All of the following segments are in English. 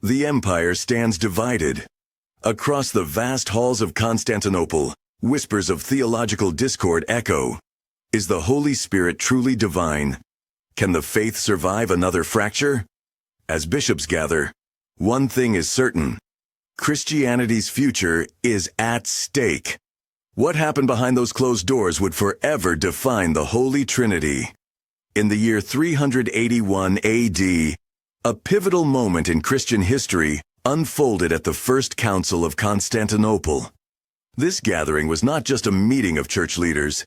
The empire stands divided. Across the vast halls of Constantinople, whispers of theological discord echo. Is the Holy Spirit truly divine? Can the faith survive another fracture? As bishops gather, one thing is certain. Christianity's future is at stake. What happened behind those closed doors would forever define the Holy Trinity. In the year 381 AD, a pivotal moment in Christian history unfolded at the First Council of Constantinople. This gathering was not just a meeting of church leaders.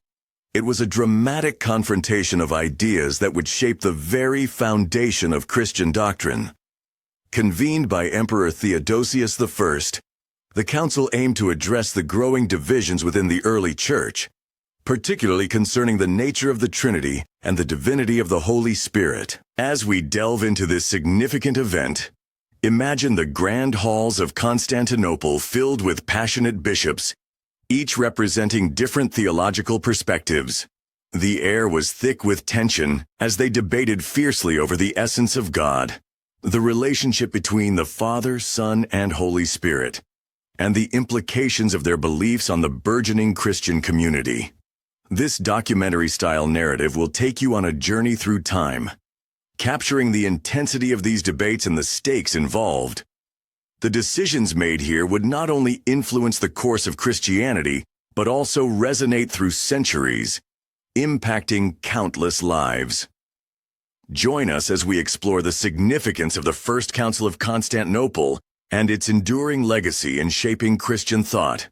It was a dramatic confrontation of ideas that would shape the very foundation of Christian doctrine. Convened by Emperor Theodosius I, the council aimed to address the growing divisions within the early church, particularly concerning the nature of the Trinity and the divinity of the Holy Spirit. As we delve into this significant event, imagine the grand halls of Constantinople filled with passionate bishops, each representing different theological perspectives. The air was thick with tension as they debated fiercely over the essence of God, the relationship between the Father, Son, and Holy Spirit, and the implications of their beliefs on the burgeoning Christian community. This documentary-style narrative will take you on a journey through time, capturing the intensity of these debates and the stakes involved. The decisions made here would not only influence the course of Christianity, but also resonate through centuries, impacting countless lives. Join us as we explore the significance of the First Council of Constantinople and its enduring legacy in shaping Christian thought.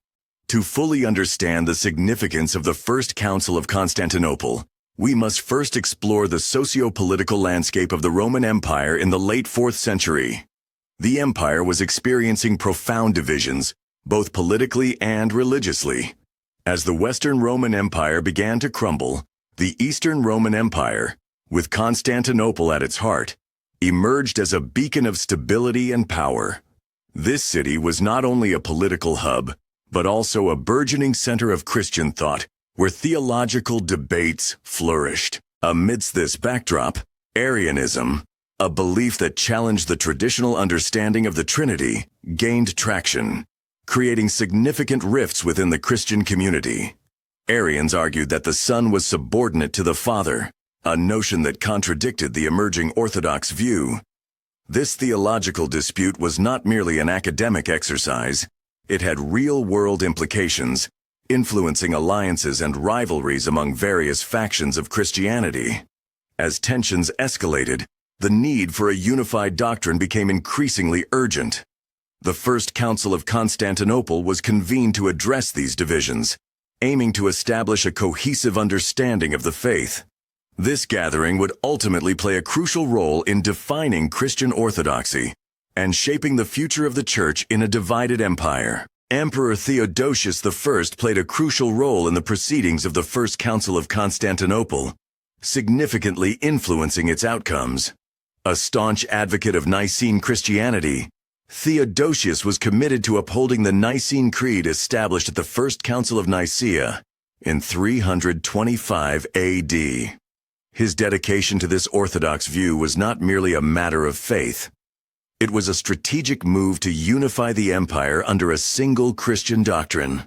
To fully understand the significance of the First Council of Constantinople, we must first explore the socio-political landscape of the Roman Empire in the late 4th century. The empire was experiencing profound divisions, both politically and religiously. As the Western Roman Empire began to crumble, the Eastern Roman Empire, with Constantinople at its heart, emerged as a beacon of stability and power. This city was not only a political hub, but also a burgeoning center of Christian thought, where theological debates flourished. Amidst this backdrop, Arianism, a belief that challenged the traditional understanding of the Trinity, gained traction, creating significant rifts within the Christian community. Arians argued that the Son was subordinate to the Father, a notion that contradicted the emerging Orthodox view. This theological dispute was not merely an academic exercise. It had real-world implications, influencing alliances and rivalries among various factions of Christianity. As tensions escalated, the need for a unified doctrine became increasingly urgent. The First Council of Constantinople was convened to address these divisions, aiming to establish a cohesive understanding of the faith. This gathering would ultimately play a crucial role in defining Christian orthodoxy and shaping the future of the Church in a divided empire. Emperor Theodosius I played a crucial role in the proceedings of the First Council of Constantinople, significantly influencing its outcomes. A staunch advocate of Nicene Christianity, Theodosius was committed to upholding the Nicene Creed established at the First Council of Nicaea in 325 AD. His dedication to this Orthodox view was not merely a matter of faith. It was a strategic move to unify the empire under a single Christian doctrine,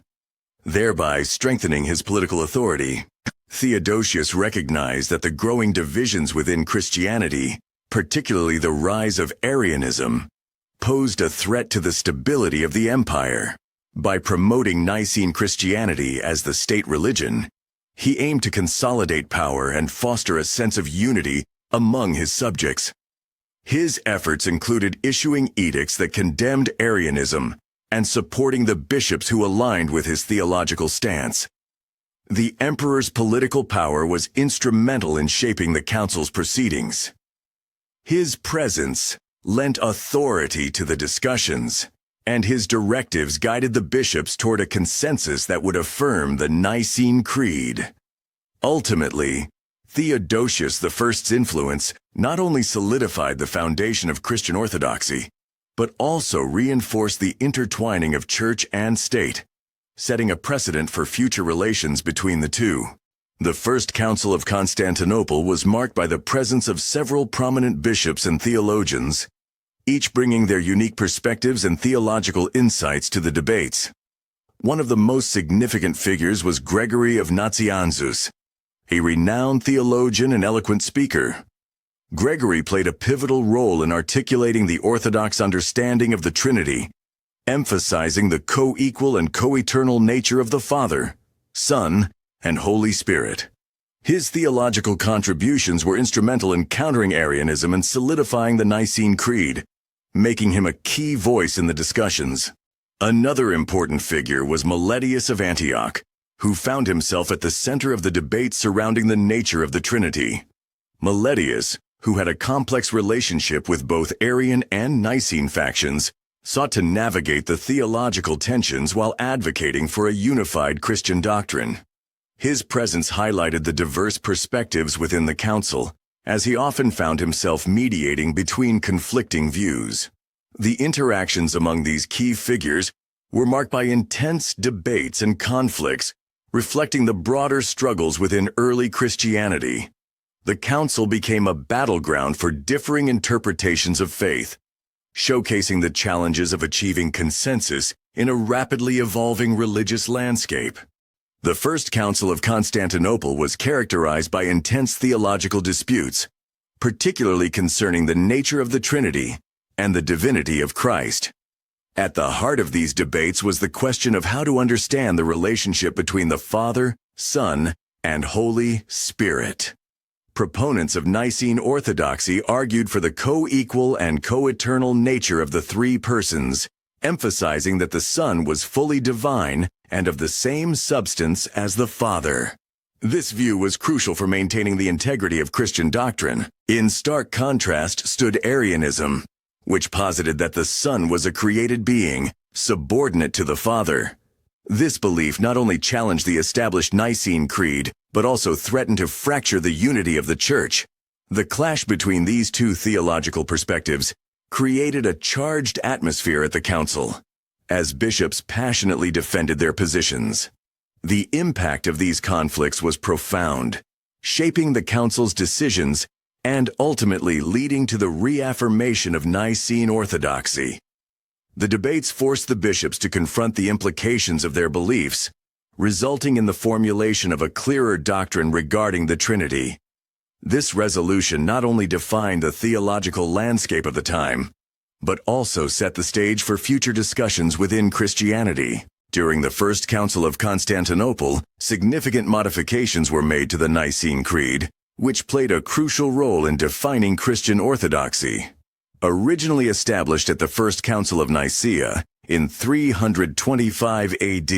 thereby strengthening his political authority. Theodosius recognized that the growing divisions within Christianity, particularly the rise of Arianism, posed a threat to the stability of the empire. By promoting Nicene Christianity as the state religion, he aimed to consolidate power and foster a sense of unity among his subjects. His efforts included issuing edicts that condemned Arianism and supporting the bishops who aligned with his theological stance. The emperor's political power was instrumental in shaping the council's proceedings. His presence lent authority to the discussions, and his directives guided the bishops toward a consensus that would affirm the Nicene Creed. Ultimately, Theodosius I's influence not only solidified the foundation of Christian orthodoxy, but also reinforced the intertwining of church and state, setting a precedent for future relations between the two. The First Council of Constantinople was marked by the presence of several prominent bishops and theologians, each bringing their unique perspectives and theological insights to the debates. One of the most significant figures was Gregory of Nazianzus, a renowned theologian and eloquent speaker. Gregory played a pivotal role in articulating the Orthodox understanding of the Trinity, emphasizing the co-equal and co-eternal nature of the Father, Son, and Holy Spirit. His theological contributions were instrumental in countering Arianism and solidifying the Nicene Creed, making him a key voice in the discussions. Another important figure was Meletius of Antioch, who found himself at the center of the debate surrounding the nature of the Trinity. Meletius, who had a complex relationship with both Arian and Nicene factions, sought to navigate the theological tensions while advocating for a unified Christian doctrine. His presence highlighted the diverse perspectives within the council, as he often found himself mediating between conflicting views. The interactions among these key figures were marked by intense debates and conflicts, reflecting the broader struggles within early Christianity. The council became a battleground for differing interpretations of faith, showcasing the challenges of achieving consensus in a rapidly evolving religious landscape. The First Council of Constantinople was characterized by intense theological disputes, particularly concerning the nature of the Trinity and the divinity of Christ. At the heart of these debates was the question of how to understand the relationship between the Father, Son, and Holy Spirit. Proponents of Nicene orthodoxy argued for the co-equal and co-eternal nature of the three persons, emphasizing that the Son was fully divine and of the same substance as the Father. This view was crucial for maintaining the integrity of Christian doctrine. In stark contrast stood Arianism, which posited that the Son was a created being, subordinate to the Father. This belief not only challenged the established Nicene Creed, but also threatened to fracture the unity of the Church. The clash between these two theological perspectives created a charged atmosphere at the council, as bishops passionately defended their positions. The impact of these conflicts was profound, shaping the council's decisions and ultimately leading to the reaffirmation of Nicene orthodoxy. The debates forced the bishops to confront the implications of their beliefs, resulting in the formulation of a clearer doctrine regarding the Trinity. This resolution not only defined the theological landscape of the time, but also set the stage for future discussions within Christianity. During the First Council of Constantinople, significant modifications were made to the Nicene Creed, which played a crucial role in defining Christian orthodoxy. Originally established at the First Council of Nicaea in 325 AD,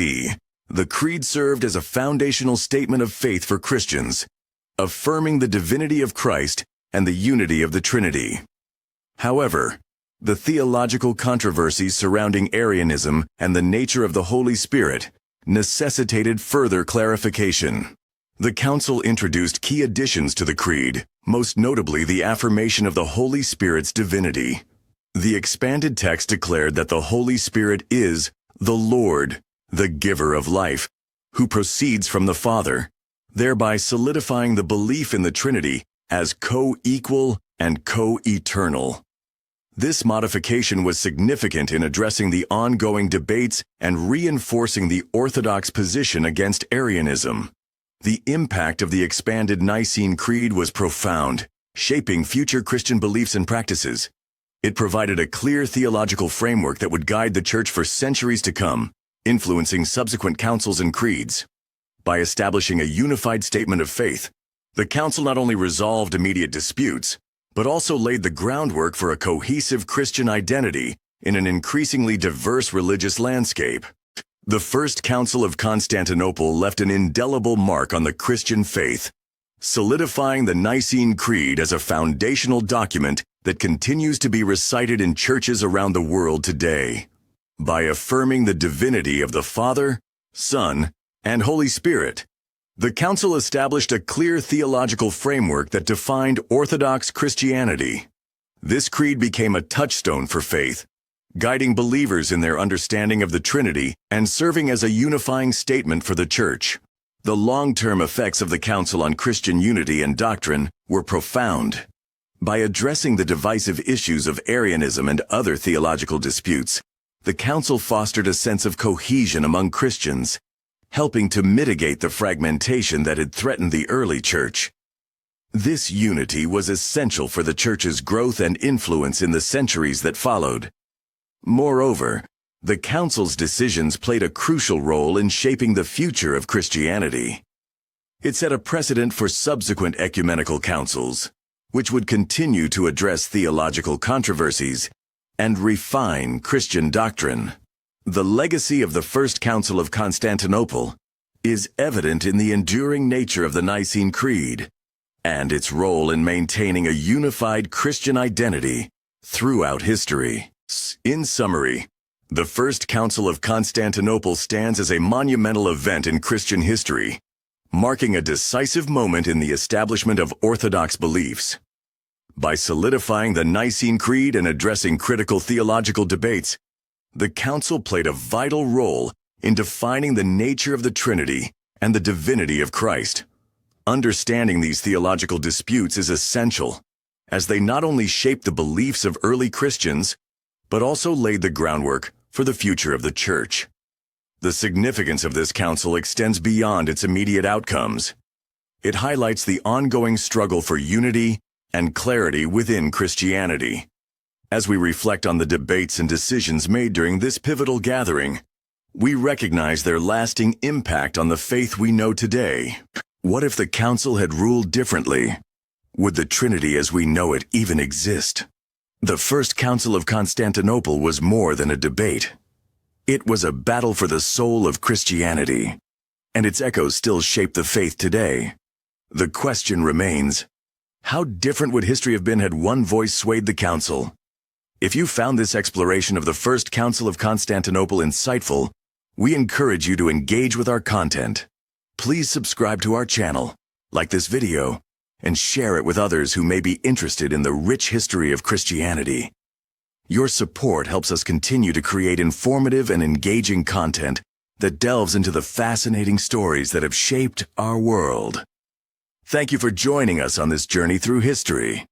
the Creed served as a foundational statement of faith for Christians, affirming the divinity of Christ and the unity of the Trinity. However, the theological controversies surrounding Arianism and the nature of the Holy Spirit necessitated further clarification. The Council introduced key additions to the Creed, most notably the affirmation of the Holy Spirit's divinity. The expanded text declared that the Holy Spirit is the Lord, the giver of life, who proceeds from the Father, thereby solidifying the belief in the Trinity as co-equal and co-eternal. This modification was significant in addressing the ongoing debates and reinforcing the Orthodox position against Arianism. The impact of the expanded Nicene Creed was profound, shaping future Christian beliefs and practices. It provided a clear theological framework that would guide the Church for centuries to come, influencing subsequent councils and creeds. By establishing a unified statement of faith, the Council not only resolved immediate disputes, but also laid the groundwork for a cohesive Christian identity in an increasingly diverse religious landscape. The First Council of Constantinople left an indelible mark on the Christian faith, solidifying the Nicene Creed as a foundational document that continues to be recited in churches around the world today. By affirming the divinity of the Father, Son, and Holy Spirit, the Council established a clear theological framework that defined Orthodox Christianity. This creed became a touchstone for faith, guiding believers in their understanding of the Trinity and serving as a unifying statement for the Church. The long-term effects of the Council on Christian unity and doctrine were profound. By addressing the divisive issues of Arianism and other theological disputes, the Council fostered a sense of cohesion among Christians, helping to mitigate the fragmentation that had threatened the early Church. This unity was essential for the Church's growth and influence in the centuries that followed. Moreover, the Council's decisions played a crucial role in shaping the future of Christianity. It set a precedent for subsequent ecumenical councils, which would continue to address theological controversies and refine Christian doctrine. The legacy of the First Council of Constantinople is evident in the enduring nature of the Nicene Creed and its role in maintaining a unified Christian identity throughout history. In summary, the First Council of Constantinople stands as a monumental event in Christian history, marking a decisive moment in the establishment of Orthodox beliefs. By solidifying the Nicene Creed and addressing critical theological debates, the Council played a vital role in defining the nature of the Trinity and the divinity of Christ. Understanding these theological disputes is essential, as they not only shaped the beliefs of early Christians, but also laid the groundwork for the future of the Church. The significance of this council extends beyond its immediate outcomes. It highlights the ongoing struggle for unity and clarity within Christianity. As we reflect on the debates and decisions made during this pivotal gathering, we recognize their lasting impact on the faith we know today. What if the council had ruled differently? Would the Trinity as we know it even exist? The First Council of Constantinople was more than a debate. It was a battle for the soul of Christianity, and its echoes still shape the faith today. The question remains, how different would history have been had one voice swayed the council? If you found this exploration of the First Council of Constantinople insightful, we encourage you to engage with our content. Please subscribe to our channel, like this video, and share it with others who may be interested in the rich history of Christianity. Your support helps us continue to create informative and engaging content that delves into the fascinating stories that have shaped our world. Thank you for joining us on this journey through history.